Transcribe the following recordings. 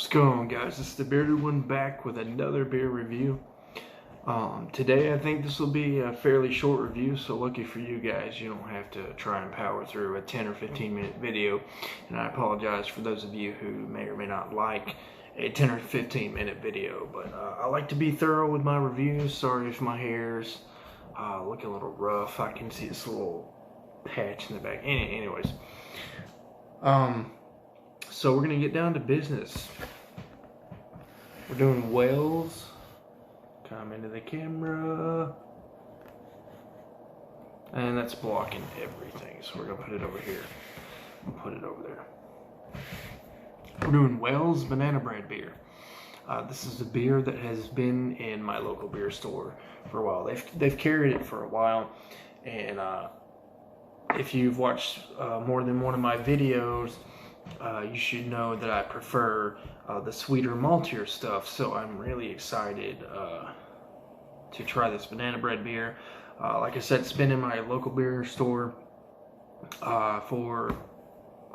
going on, guys? It's the Bearded One back with another beer review. Today I think this will be a fairly short review, so lucky for you guys, you don't have to try and power through a 10 or 15 minute video. And I apologize for those of you who may or may not like a 10 or 15 minute video, but I like to be thorough with my reviews. Sorry if my hair's looking a little rough. I can see this little patch in the back. Anyways, so we're gonna get down to business. We're doing Wells. Come into the camera. And that's blocking everything. So we're gonna put it over here. We'll put it over there. We're doing Wells Banana Bread beer. This is a beer that has been in my local beer store for a while. They've carried it for a while, and if you've watched more than one of my videos, you should know that I prefer the sweeter, maltier stuff. So I'm really excited to try this banana bread beer. Like I said, it's been in my local beer store for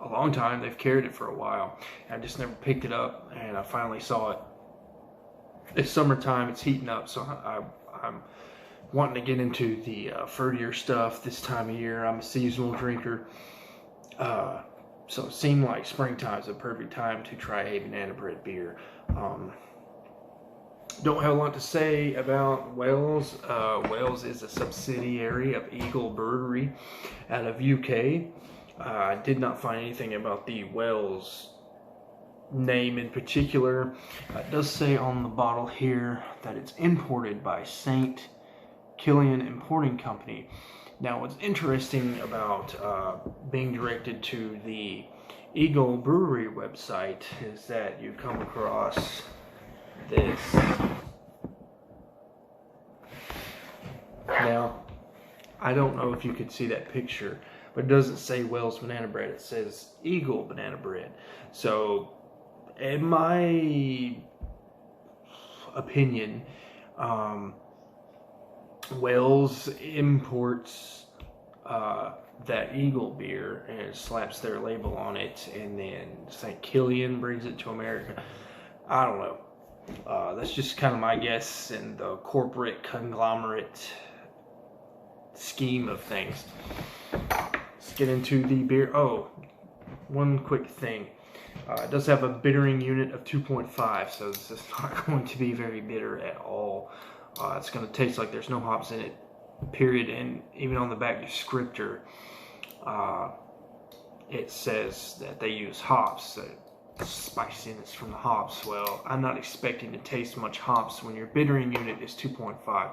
a long time. They've carried it for a while. I just never picked it up, and I finally saw it. It's summertime, it's heating up, so I'm wanting to get into the fruitier stuff this time of year. I'm a seasonal drinker, so it seemed like springtime's the perfect time to try a banana bread beer. Don't have a lot to say about Wells. Wells is a subsidiary of Eagle Brewery out of UK. I did not find anything about the Wells name in particular. It does say on the bottle here that it's imported by St. Killian Importing Company. Now, what's interesting about being directed to the Eagle Brewery website is that you come across this. Now, I don't know if you could see that picture, but it doesn't say Wells Banana Bread. It says Eagle Banana Bread. So, in my opinion, Wells imports that Eagle beer and slaps their label on it, and then St. Killian brings it to America. I don't know. That's just kind of my guess in the corporate conglomerate scheme of things. Let's get into the beer. Oh, one quick thing. It does have a bittering unit of 2.5, so this is not going to be very bitter at all. It's going to taste like there's no hops in it, period. And even on the back descriptor, it says that they use hops. Spiciness from the hops. Well, I'm not expecting to taste much hops when your bittering unit is 2.5.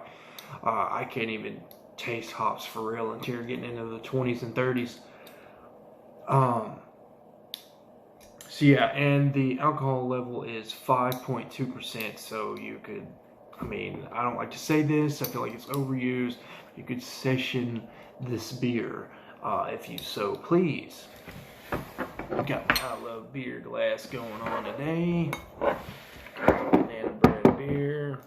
I can't even taste hops for real until you're getting into the 20s and 30s. So yeah, and the alcohol level is 5.2%, so you could, I mean, I don't like to say this, I feel like it's overused, you could session this beer if you so please. Got my I Love Beer glass going on today. Banana bread beer.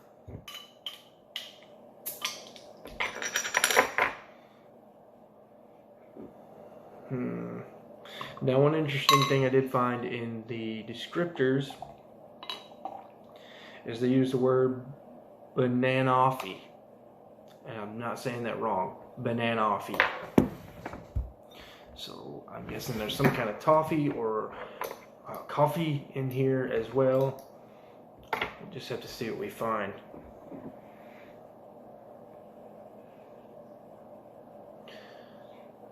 Now, one interesting thing I did find in the descriptors is they use the word bananoffee. And I'm not saying that wrong. Bananoffee. So I'm guessing there's some kind of toffee or coffee in here as well. We'll just have to see what we find.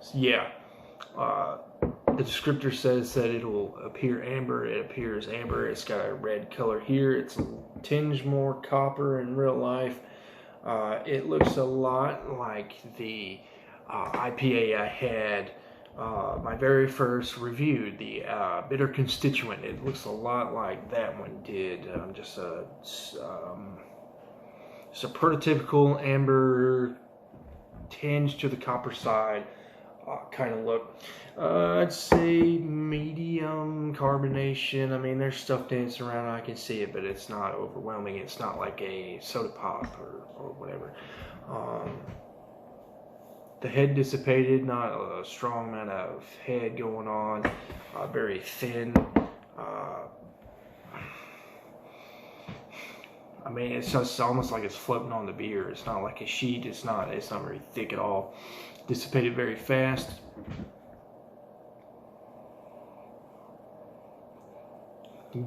So yeah, the descriptor says that it'll appear amber. It appears amber. It's got a red color here. It's a tinge more copper in real life. It looks a lot like the IPA I had my very first review, the Bitter Constituent. It looks a lot like that one did. Just a prototypical amber tinge to the copper side kind of look. I'd say medium carbonation. I mean, there's stuff dancing around, I can see it, but it's not overwhelming. It's not like a soda pop or whatever. The head dissipated, not a strong amount of head going on, very thin. mean, it's just almost like it's floating on the beer. It's not like a sheet. It's not very thick at all. Dissipated very fast.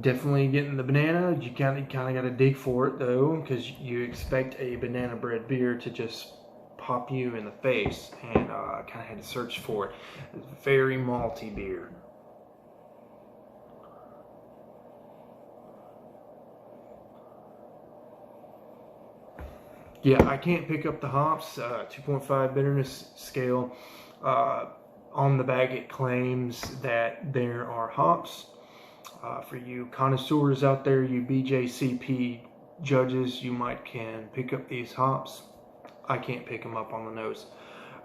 Definitely getting the banana. You kind of got to dig for it though, because you expect a banana bread beer to just pop you in the face, and I kind of had to search for it. It's very malty beer. Yeah, I can't pick up the hops. 2.5 bitterness scale. On the bag it claims that there are hops. For you connoisseurs out there, you BJCP judges, you might can pick up these hops. I can't pick them up on the nose.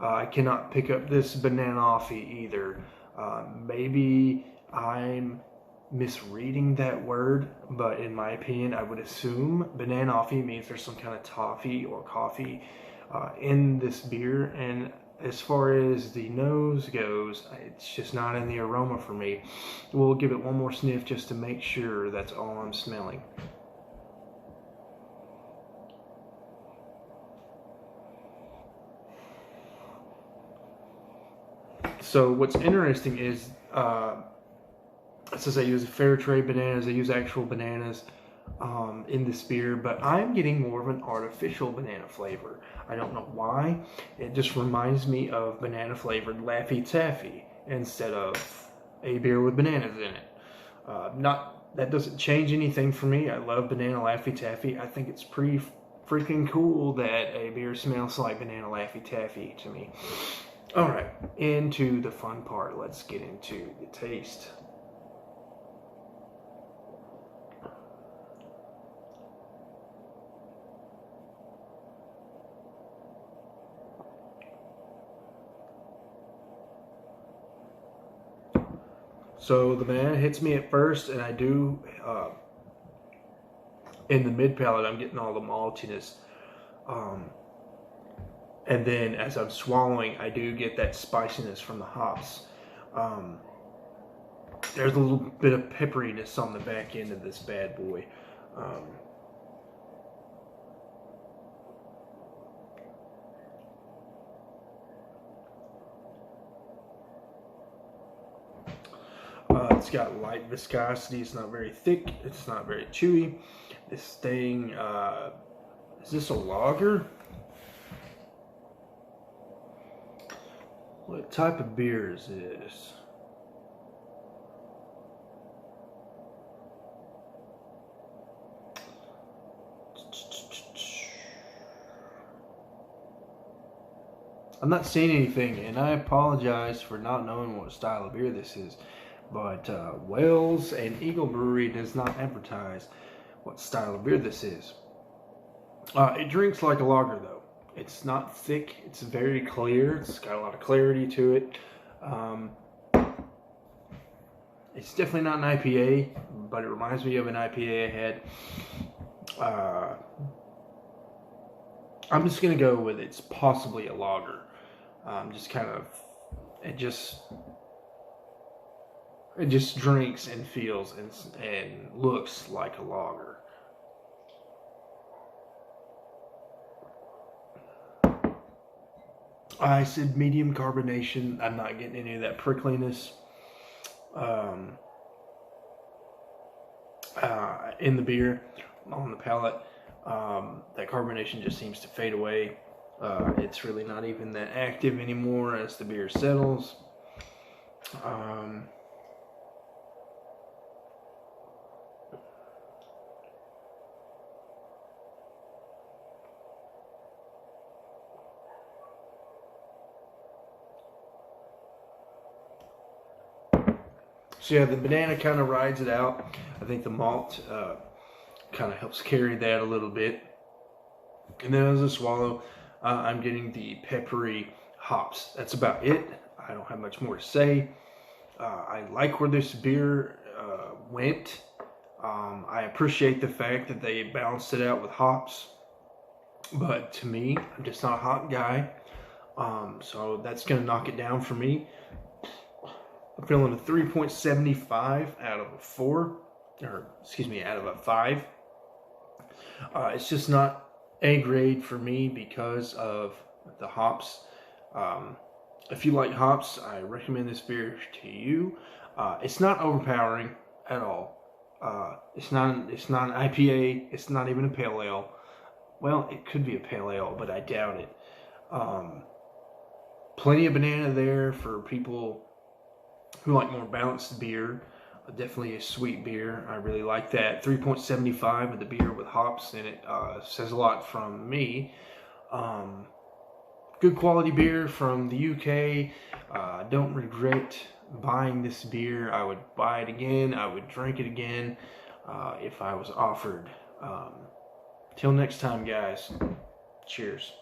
I cannot pick up this Bananoffee either. Maybe I'm misreading that word, but in my opinion, I would assume Bananoffee means there's some kind of toffee or coffee in this beer. And as far as the nose goes, it's just not in the aroma for me. We'll give it one more sniff just to make sure that's all I'm smelling. So what's interesting is it says I use fair trade bananas. I use actual bananas in this beer, but I'm getting more of an artificial banana flavor. I don't know why. It just reminds me of banana flavored Laffy Taffy instead of a beer with bananas in it. That doesn't change anything for me. I love banana Laffy Taffy. I think it's pretty freaking cool that a beer smells like banana Laffy Taffy to me. All right, into the fun part. Let's get into the taste. So the banana hits me at first, and I do, in the mid palate, I'm getting all the maltiness. And then as I'm swallowing, I do get that spiciness from the hops. There's a little bit of pepperiness on the back end of this bad boy. It's got light viscosity. It's not very thick. It's not very chewy. This thing, is this a lager? What type of beer is this? I'm not seeing anything, and I apologize for not knowing what style of beer this is. But Wells and Eagle Brewery does not advertise what style of beer this is. It drinks like a lager though. It's not thick. It's very clear. It's got a lot of clarity to it. It's definitely not an IPA, but it reminds me of an IPA I had. I'm just going to go with it's possibly a lager. Just kind of, it just drinks and feels and looks like a lager. I said medium carbonation. I'm not getting any of that prickliness in the beer on the palate. That carbonation just seems to fade away. It's really not even that active anymore as the beer settles. So yeah, the banana kind of rides it out. I think the malt kind of helps carry that a little bit. And then as I swallow, I'm getting the peppery hops. That's about it. I don't have much more to say. I like where this beer went. I appreciate the fact that they balanced it out with hops. But to me, I'm just not a hop guy. So that's going to knock it down for me. I'm feeling a 3.75 out of a 4, or excuse me, out of a 5. It's just not A grade for me because of the hops. If you like hops, I recommend this beer to you. It's not overpowering at all. It's not an IPA. It's not even a pale ale. Well, it could be a pale ale, but I doubt it. Plenty of banana there for people who like more balanced beer. Definitely a sweet beer. I really like that. 3.75 of the beer with hops in it says a lot from me. Good quality beer from the UK. Don't regret buying this beer. I would buy it again. I would drink it again if I was offered. Till next time, guys. Cheers.